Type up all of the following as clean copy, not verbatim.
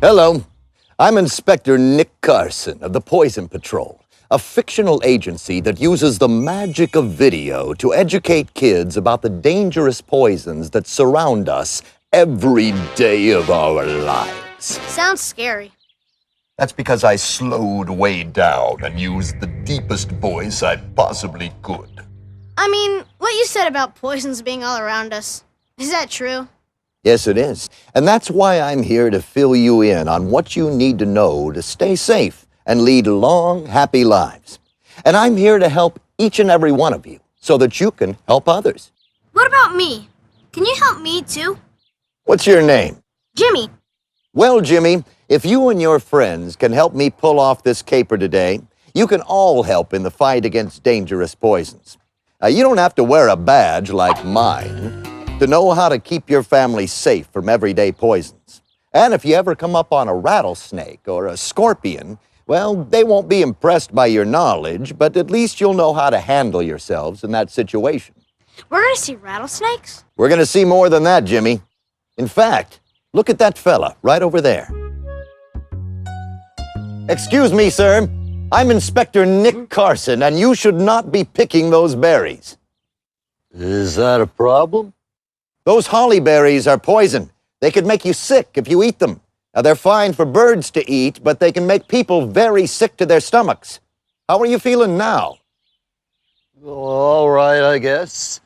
Hello, I'm Inspector Nick Carson of the Poison Patrol, a fictional agency that uses the magic of video to educate kids about the dangerous poisons that surround us every day of our lives. Sounds scary. That's because I slowed way down and used the deepest voice I possibly could. I mean, what you said about poisons being all around us, is that true? Yes, it is. And that's why I'm here to fill you in on what you need to know to stay safe and lead long, happy lives. And I'm here to help each and every one of you so that you can help others. What about me? Can you help me too? What's your name? Jimmy. Well, Jimmy, if you and your friends can help me pull off this caper today, you can all help in the fight against dangerous poisons. You don't have to wear a badge like mine to know how to keep your family safe from everyday poisons. And if you ever come up on a rattlesnake or a scorpion, well, they won't be impressed by your knowledge, but at least you'll know how to handle yourselves in that situation. We're gonna see rattlesnakes? We're gonna see more than that, Jimmy. In fact, look at that fella right over there. Excuse me, sir. I'm Inspector Nick Carson, and you should not be picking those berries. Is that a problem? Those holly berries are poison. They could make you sick if you eat them. Now, they're fine for birds to eat, but they can make people very sick to their stomachs. How are you feeling now? All right, I guess.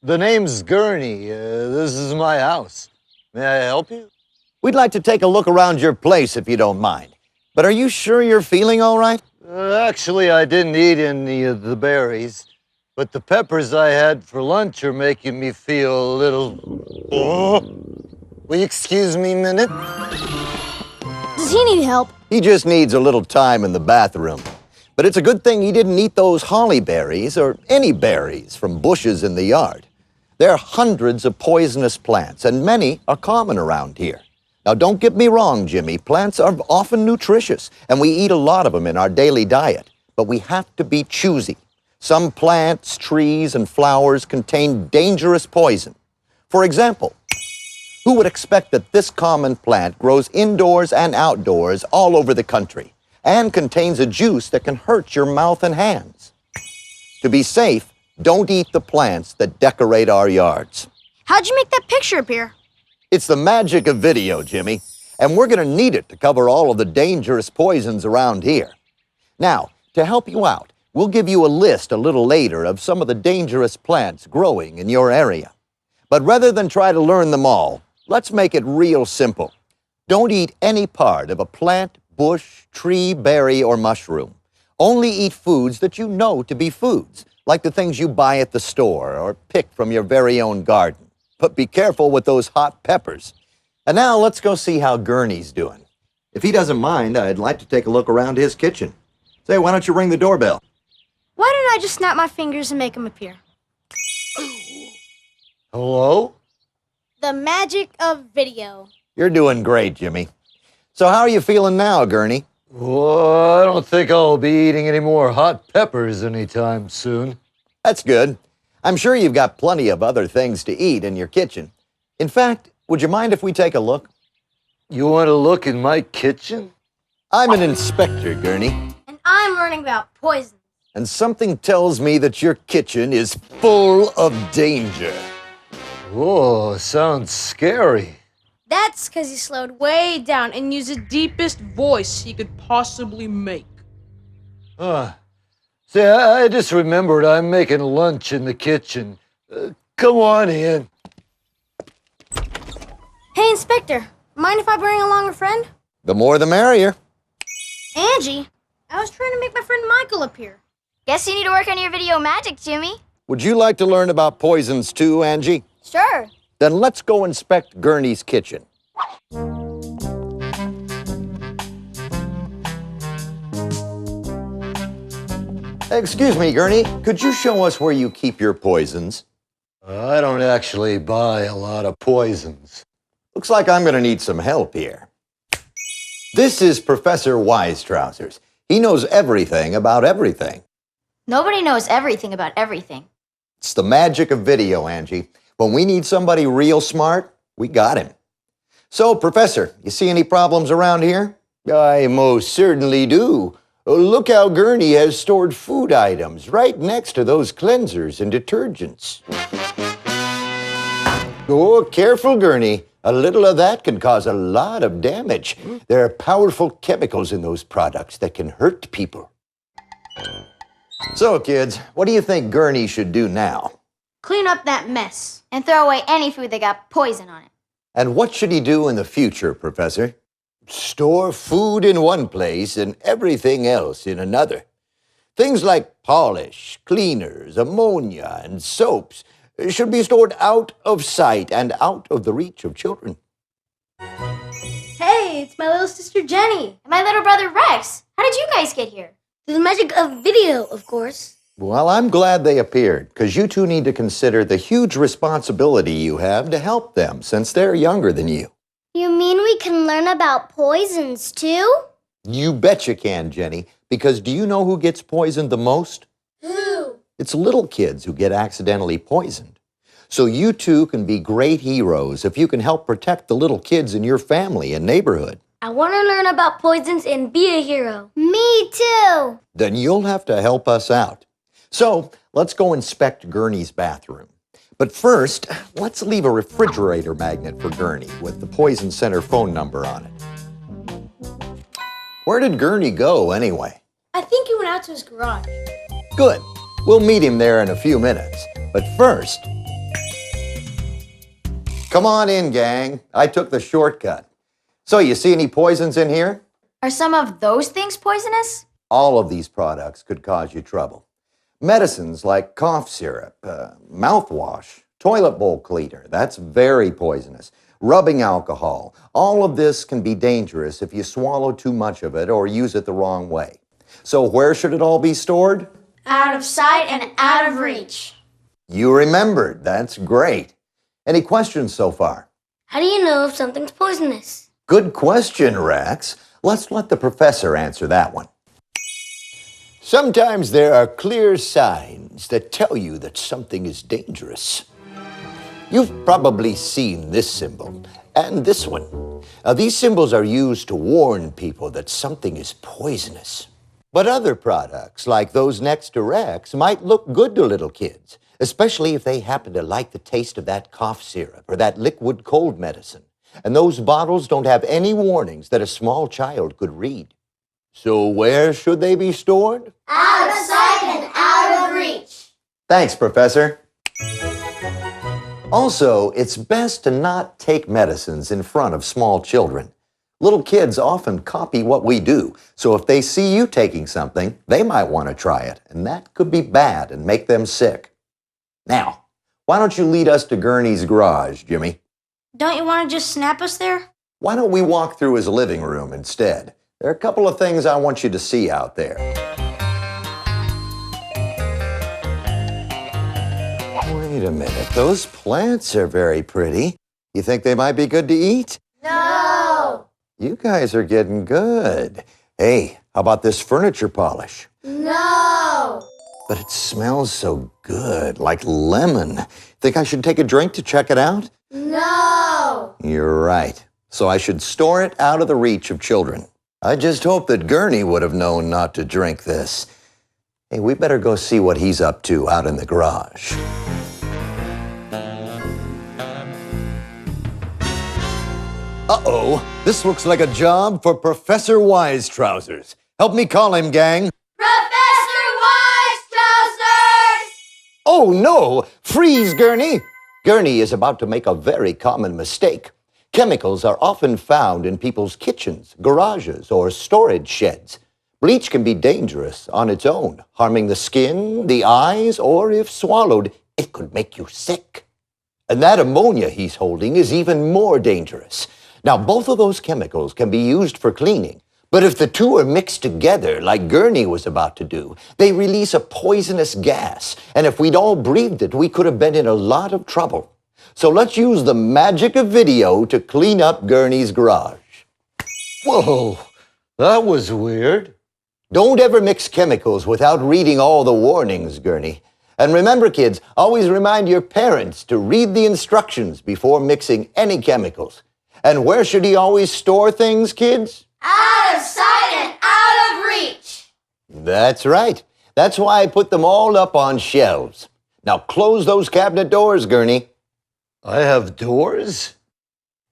The name's Gurney. This is my house. May I help you? We'd like to take a look around your place if you don't mind. But are you sure you're feeling all right? Actually, I didn't eat any of the berries, but the peppers I had for lunch are making me feel a little... Will you excuse me a minute? Does he need help? He just needs a little time in the bathroom. But it's a good thing he didn't eat those holly berries or any berries from bushes in the yard. There are hundreds of poisonous plants, and many are common around here. Now, don't get me wrong, Jimmy. Plants are often nutritious, and we eat a lot of them in our daily diet. But we have to be choosy. Some plants, trees, and flowers contain dangerous poison. For example, who would expect that this common plant grows indoors and outdoors all over the country and contains a juice that can hurt your mouth and hands? To be safe, don't eat the plants that decorate our yards. How'd you make that picture appear? It's the magic of video, Jimmy, and we're going to need it to cover all of the dangerous poisons around here. Now, to help you out, we'll give you a list a little later of some of the dangerous plants growing in your area. But rather than try to learn them all, let's make it real simple. Don't eat any part of a plant, bush, tree, berry, or mushroom. Only eat foods that you know to be foods, like the things you buy at the store or pick from your very own garden. But be careful with those hot peppers. And now let's go see how Gurney's doing. If he doesn't mind, I'd like to take a look around his kitchen. Say, why don't you ring the doorbell? Why don't I just snap my fingers and make them appear? Hello? The magic of video. You're doing great, Jimmy. So how are you feeling now, Gurney? Well, I don't think I'll be eating any more hot peppers anytime soon. That's good. I'm sure you've got plenty of other things to eat in your kitchen. In fact, would you mind if we take a look? You want to look in my kitchen? I'm an inspector, Gurney, And I'm learning about poison. and something tells me that your kitchen is full of danger. Whoa, sounds scary. That's because he slowed way down and used The deepest voice he could possibly make. See, I just remembered I'm making lunch in the kitchen. Come on in. Hey, Inspector, mind if I bring along a friend? The more the merrier. Angie, I was trying to make my friend Michael appear. Guess you need to work on your video magic, Jimmy. Would you like to learn about poisons too, Angie? Sure. Then let's go inspect Gurney's kitchen. Excuse me, Gurney, could you show us where you keep your poisons? I don't actually buy a lot of poisons. Looks like I'm going to need some help here. This is Professor Wisetrousers. He knows everything about everything. Nobody knows everything about everything. It's the magic of video, Angie. When we need somebody real smart, we got him. So, Professor, you see any problems around here? I most certainly do. Look how Gurney has stored food items right next to those cleansers and detergents. Oh, careful, Gurney. A little of that can cause a lot of damage. There are powerful chemicals in those products that can hurt people. So, kids, what do you think Gurney should do now? Clean up that mess. And throw away any food that got poison on it. And what should he do in the future, Professor? Store food in one place and everything else in another. Things like polish, cleaners, ammonia, and soaps should be stored out of sight and out of the reach of children. Hey, it's my little sister Jenny. And my little brother Rex. How did you guys get here? Through the magic of video, of course. Well, I'm glad they appeared, because you two need to consider the huge responsibility you have to help them since they're younger than you. You mean we can learn about poisons too? You bet you can, Jenny, because do you know who gets poisoned the most? Who? It's little kids who get accidentally poisoned. So you two can be great heroes if you can help protect the little kids in your family and neighborhood. I want to learn about poisons and be a hero. Me too. Then you'll have to help us out. So let's go inspect Gurney's bathroom. But first, let's leave a refrigerator magnet for Gurney with the Poison Center phone number on it. Where did Gurney go anyway? I think he went out to his garage. Good. We'll meet him there in a few minutes. But first, come on in, gang. I took the shortcut. So you see any poisons in here? Are some of those things poisonous? All of these products could cause you trouble. Medicines like cough syrup, mouthwash, toilet bowl cleaner, that's very poisonous. Rubbing alcohol, all of this can be dangerous if you swallow too much of it or use it the wrong way. So where should it all be stored? Out of sight and out of reach. You remembered, that's great. Any questions so far? How do you know if something's poisonous? Good question, Rex. Let's let the professor answer that one. Sometimes there are clear signs that tell you that something is dangerous. You've probably seen this symbol and this one. Now, these symbols are used to warn people that something is poisonous. But other products, like those next to Rex, might look good to little kids, especially if they happen to like the taste of that cough syrup or that liquid cold medicine. And those bottles don't have any warnings that a small child could read. So where should they be stored? Out of sight and out of reach. Thanks, Professor. Also, it's best to not take medicines in front of small children. Little kids often copy what we do, so if they see you taking something, they might want to try it, and that could be bad and make them sick. Now, why don't you lead us to Gurney's garage, Jimmy? Don't you want to just snap us there? Why don't we walk through his living room instead? There are a couple of things I want you to see out there. Wait a minute, those plants are very pretty. You think they might be good to eat? No. You guys are getting good. Hey, how about this furniture polish? No. But it smells so good, like lemon. Think I should take a drink to check it out? No. You're right. So I should store it out of the reach of children. I just hope that Gurney would have known not to drink this. Hey, we better go see what he's up to out in the garage. Uh-oh, this looks like a job for Professor Wise Trousers. Help me call him, gang. Professor Wise Trousers! Oh, no! Freeze, Gurney! Gurney is about to make a very common mistake. Chemicals are often found in people's kitchens, garages, or storage sheds. Bleach can be dangerous on its own, harming the skin, the eyes, or if swallowed, it could make you sick. And that ammonia he's holding is even more dangerous. Now, both of those chemicals can be used for cleaning, but if the two are mixed together, like Gurney was about to do, they release a poisonous gas, and if we'd all breathed it, we could have been in a lot of trouble. So let's use the magic of video to clean up Gurney's garage. Whoa, that was weird. Don't ever mix chemicals without reading all the warnings, Gurney. And remember, kids, always remind your parents to read the instructions before mixing any chemicals. And where should he always store things, kids? Out of sight and out of reach. That's right. That's why I put them all up on shelves. Now close those cabinet doors, Gurney. I have doors?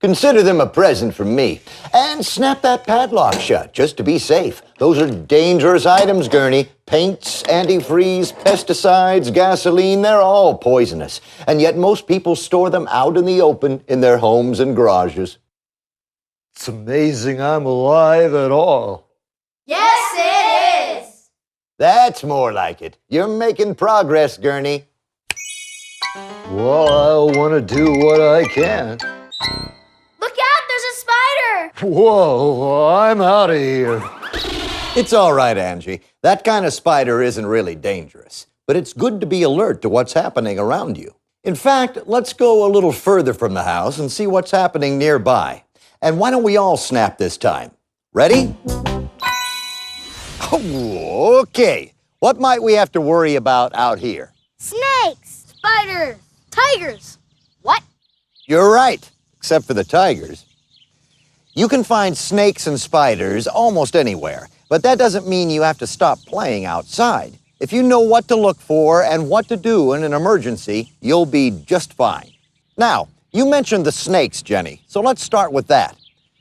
Consider them a present from me. And snap that padlock shut, just to be safe. Those are dangerous items, Gurney. Paints, antifreeze, pesticides, gasoline, they're all poisonous. And yet most people store them out in the open in their homes and garages. It's amazing I'm alive at all. Yes, it is. That's more like it. You're making progress, Gurney. Well, I'll want to do what I can. Look out, there's a spider. Whoa, I'm out of here. It's all right, Angie. That kind of spider isn't really dangerous. But it's good to be alert to what's happening around you. In fact, let's go a little further from the house and see what's happening nearby. And why don't we all snap this time? Ready? Oh, okay. What might we have to worry about out here? Snakes, spiders, tigers. What? You're right, except for the tigers. You can find snakes and spiders almost anywhere, but that doesn't mean you have to stop playing outside. If you know what to look for and what to do in an emergency, you'll be just fine. Now, you mentioned the snakes, Jenny, so let's start with that.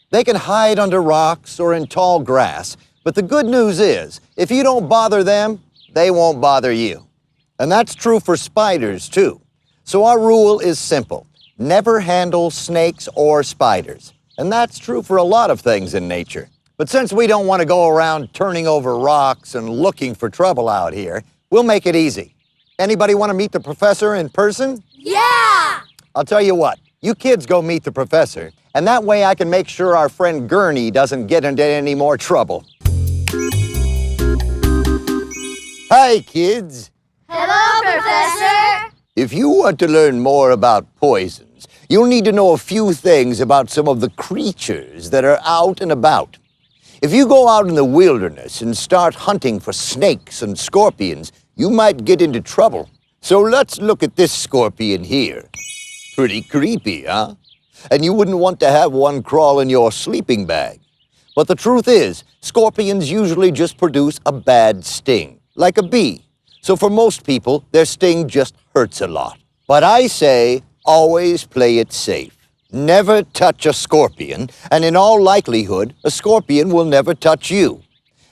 They can hide under rocks or in tall grass, but the good news is, if you don't bother them, they won't bother you. And that's true for spiders, too. So our rule is simple. Never handle snakes or spiders. And that's true for a lot of things in nature. But since we don't want to go around turning over rocks and looking for trouble out here, we'll make it easy. Anybody want to meet the professor in person? Yeah! I'll tell you what, you kids go meet the professor, and that way I can make sure our friend Gurney doesn't get into any more trouble. Hi, kids. Hello, Professor. If you want to learn more about poisons, you'll need to know a few things about some of the creatures that are out and about. If you go out in the wilderness and start hunting for snakes and scorpions, you might get into trouble. So let's look at this scorpion here. Pretty creepy, huh? And you wouldn't want to have one crawl in your sleeping bag. But the truth is, scorpions usually just produce a bad sting, like a bee. So for most people, their sting just hurts a lot. But I say, always play it safe. Never touch a scorpion, and in all likelihood, a scorpion will never touch you.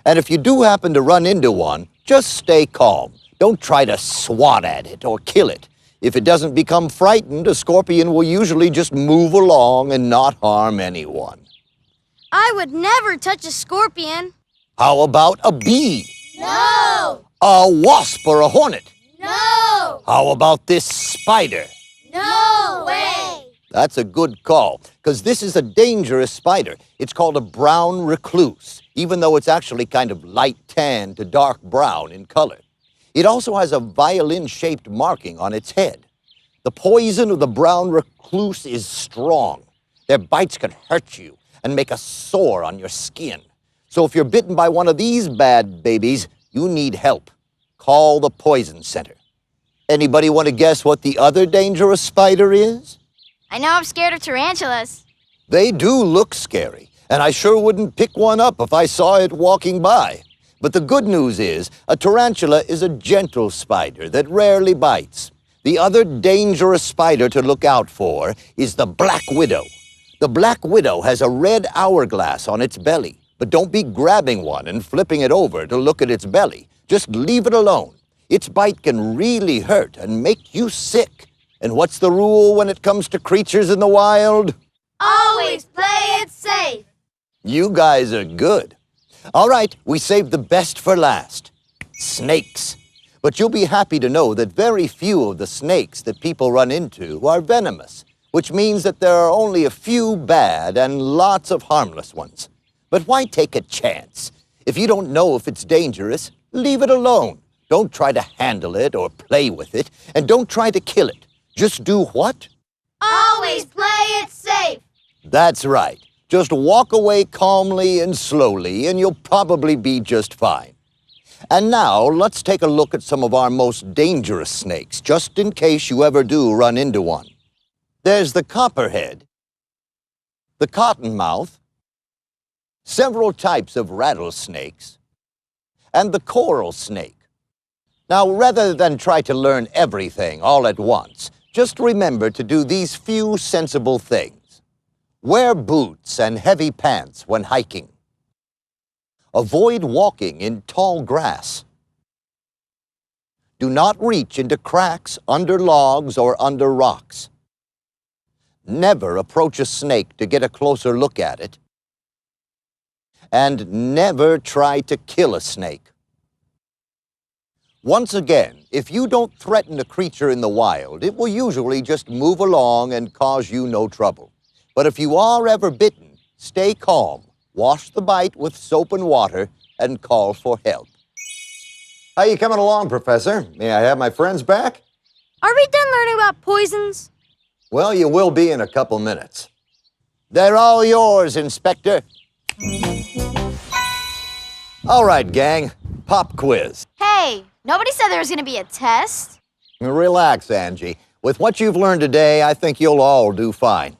And if you do happen to run into one, just stay calm. Don't try to swat at it or kill it. If it doesn't become frightened, a scorpion will usually just move along and not harm anyone. I would never touch a scorpion. How about a bee? No! A wasp or a hornet? No! How about this spider? No way! That's a good call, because this is a dangerous spider. It's called a brown recluse, even though it's actually kind of light tan to dark brown in color. It also has a violin-shaped marking on its head. The poison of the brown recluse is strong. Their bites can hurt you and make a sore on your skin. So if you're bitten by one of these bad babies, you need help. Call the poison center. Anybody want to guess what the other dangerous spider is? I know I'm scared of tarantulas. They do look scary, and I sure wouldn't pick one up if I saw it walking by. But the good news is, a tarantula is a gentle spider that rarely bites. The other dangerous spider to look out for is the black widow. The black widow has a red hourglass on its belly, but don't be grabbing one and flipping it over to look at its belly. Just leave it alone. Its bite can really hurt and make you sick. And what's the rule when it comes to creatures in the wild? Always play it safe. You guys are good. All right, we saved the best for last. Snakes. But you'll be happy to know that very few of the snakes that people run into are venomous, which means that there are only a few bad and lots of harmless ones. But why take a chance? If you don't know if it's dangerous, leave it alone. Don't try to handle it or play with it, and don't try to kill it. Just do what? Always play it safe. That's right. Just walk away calmly and slowly, and you'll probably be just fine. And now, let's take a look at some of our most dangerous snakes, just in case you ever do run into one. There's the copperhead. the cottonmouth, several types of rattlesnakes, and the coral snake. Now, rather than try to learn everything all at once, just remember to do these few sensible things. Wear boots and heavy pants when hiking. Avoid walking in tall grass. Do not reach into cracks under logs or under rocks. Never approach a snake to get a closer look at it. And never try to kill a snake. Once again, if you don't threaten a creature in the wild, it will usually just move along and cause you no trouble. But if you are ever bitten, stay calm, wash the bite with soap and water, and call for help. How you coming along, Professor? May I have my friends back? Are we done learning about poisons? Well, you will be in a couple minutes. They're all yours, Inspector. All right, gang. Pop quiz. Hey, nobody said there was going to be a test. Relax, Angie. With what you've learned today, I think you'll all do fine.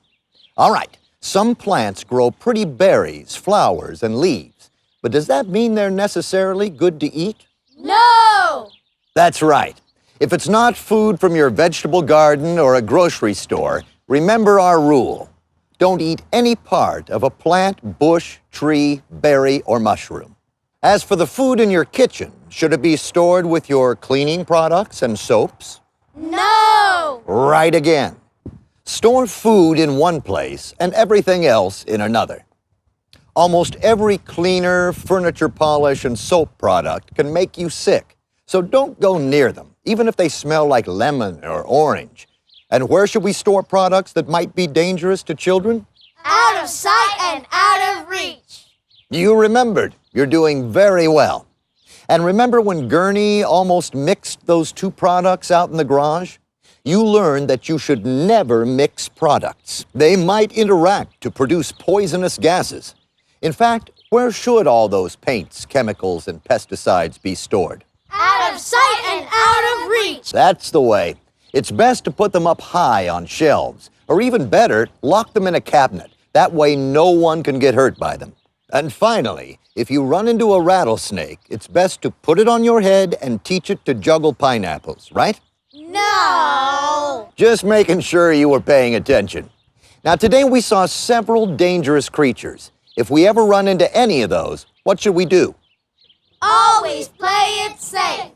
All right. Some plants grow pretty berries, flowers, and leaves. But does that mean they're necessarily good to eat? No! That's right. If it's not food from your vegetable garden or a grocery store, remember our rule. Don't eat any part of a plant, bush, tree, berry, or mushroom. As for the food in your kitchen, should it be stored with your cleaning products and soaps? No! Right again. Store food in one place and everything else in another. Almost every cleaner, furniture polish, and soap product can make you sick, so don't go near them, even if they smell like lemon or orange. And where should we store products that might be dangerous to children? Out of sight and out of reach. You remembered. You're doing very well. And remember when Gurney almost mixed those two products out in the garage? You learned that you should never mix products. They might interact to produce poisonous gases. In fact, where should all those paints, chemicals, and pesticides be stored? Out of sight and out of reach. That's the way. It's best to put them up high on shelves, or even better, lock them in a cabinet. That way no one can get hurt by them. And finally, if you run into a rattlesnake, it's best to put it on your head and teach it to juggle pineapples, right? No! Just making sure you were paying attention. Now, today we saw several dangerous creatures. If we ever run into any of those, what should we do? Always play it safe.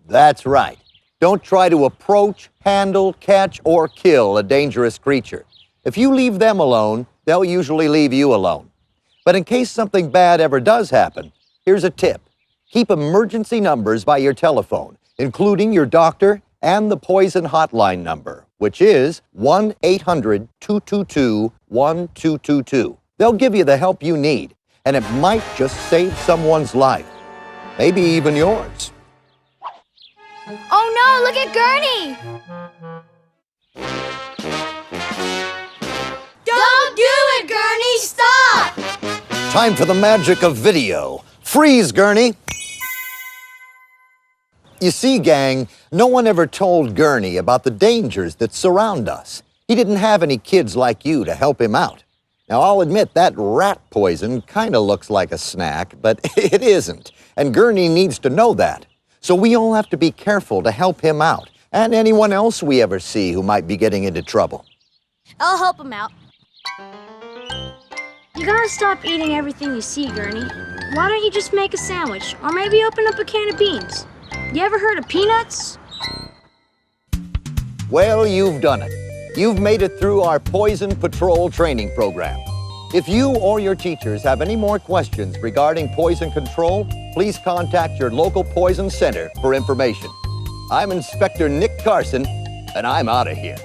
That's right. Don't try to approach, handle, catch, or kill a dangerous creature. If you leave them alone, they'll usually leave you alone. But in case something bad ever does happen, here's a tip. Keep emergency numbers by your telephone, including your doctor and the poison hotline number, which is 1-800-222-1222. They'll give you the help you need, and it might just save someone's life. Maybe even yours. Oh no, look at Gurney! Don't do it, Gurney! Stop! Time for the magic of video. Freeze, Gurney! You see, gang, no one ever told Gurney about the dangers that surround us. He didn't have any kids like you to help him out. Now, I'll admit that rat poison kind of looks like a snack, but it isn't. And Gurney needs to know that. So we all have to be careful to help him out, and anyone else we ever see who might be getting into trouble. I'll help him out. You gotta stop eating everything you see, Gurney. Why don't you just make a sandwich, or maybe open up a can of beans? You ever heard of peanuts? Well, you've done it. You've made it through our Poison Patrol training program. If you or your teachers have any more questions regarding poison control, please contact your local poison center for information. I'm Inspector Nick Carson, and I'm out of here.